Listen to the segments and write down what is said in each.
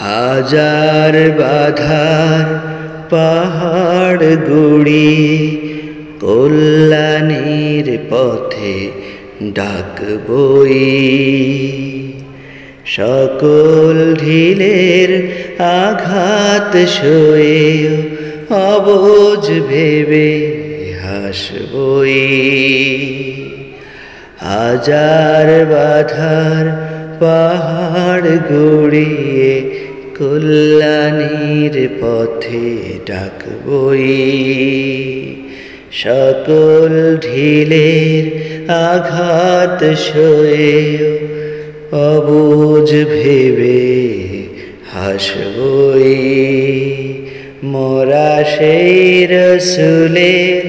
হাজার বাধার পাহাড় গুড়িয়ে কল্যাণীর পথে ডাকবই। সকল ঢিলের আঘাত সয়ে অবুঝ ভেবে হাসবই। হাজার বাধার পাহাড় গড়িয়ে কল্যাণীর পথে ডাকবই। সকল ঢিলের আঘাত সয়ে অবুঝ ভেবে হাসবই। মোরা সেই রসুলের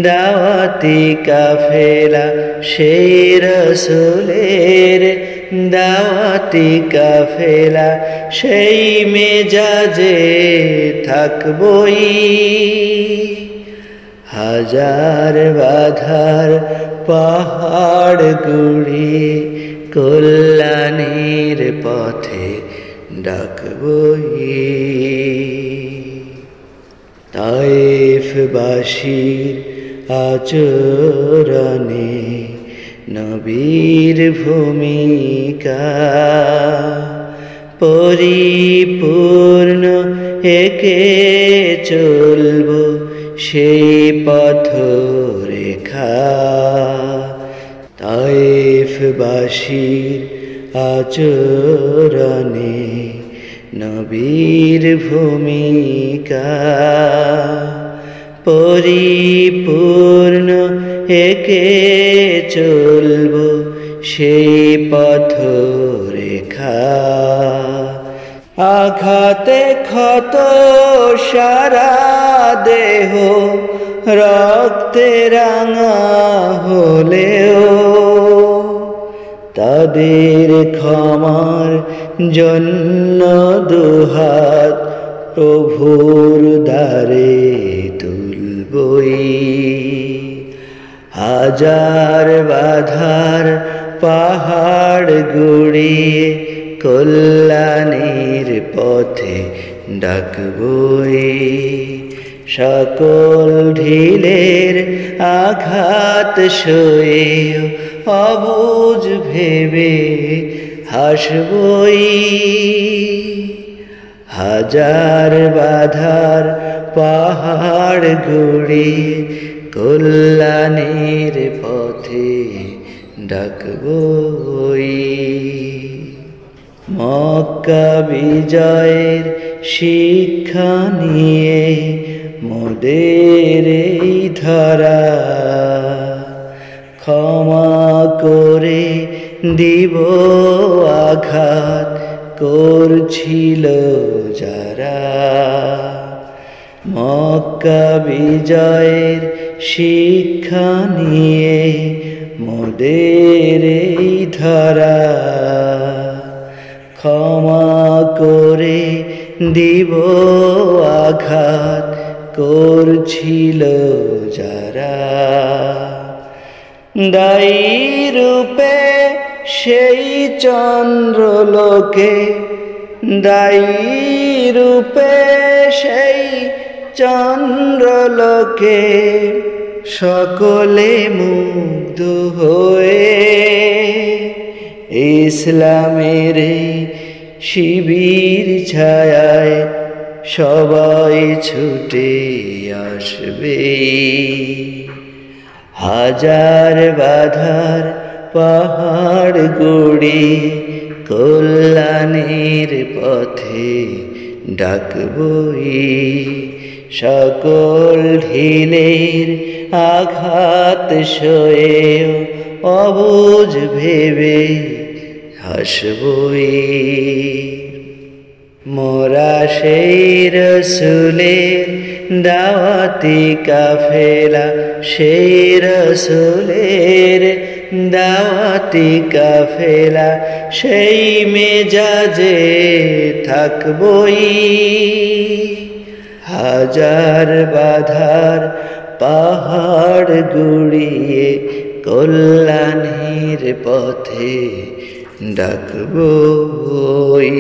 দাওয়াতি কাফেলা, সেই রসুলের দাওয়াতি কাফেলা, সেই মেজাজে থাকবই। হাজার বাধার পাহাড় গুড়িয়ে কল্যাণীর পথে ডাকবই। তায়েফবাসীর আচরণে নবীর ভূমিকা পরিপূর্ণ একে চলব সেই পথরেখা। তায়েফবাসীর আচরণে নবীর ভূমিকা পরিপূর্ণ একে চলব সেই পথরেখা। আঘাতে ক্ষত সারা দেহ রক্তে রাঙা হলেও তাদের ক্ষমার জন্য দুহাত প্রভুর দ্বারে তুলবই। হাজার বাধার পাহাড় গুড়িয়ে কল্যাণীর পথে ডাকবই। সকল ঢিলের আঘাত সয়ে অবুঝ ভেবে হাসবই। হাজার বাধার পাহাড় গুড়িয়ে কল্যাণীর পথে ডাকবই। মক্কা বিজয়ের শিক্ষা নিয়ে মোদের এই ধরা ক্ষমা করে দিব আঘাত করছিল যারা। মক্কা বিজয়ের শিক্ষা নিয়ে মোদের এই ধরা ক্ষমা করে দিব আঘাত করছিল যারা। দায়ী রূপে সেই চন্দ্রলোকে, দায়ী রূপে সেই চন্দ্রলোকে সকলে মুগ্ধ হয়ে ইসলামের শিবির ছায়ায় সবাই ছুটে আসবে। হাজার বাধার পাহাড় গড়িয়ে কল্যাণীর পথে ডাকবই। সকল ঢিলের আঘাত সয়ে অবুঝ ভেবে হাসবই। মোরা সেই রসুলের দাওয়াতি কাফেলা, সেই রসুলের দাওয়াতি কাফেলা, সেই মেজাজে থাকবই। হাজার বাধার পাহাড় গুড়িয়ে কল্যাণীর পথে ডাকবই।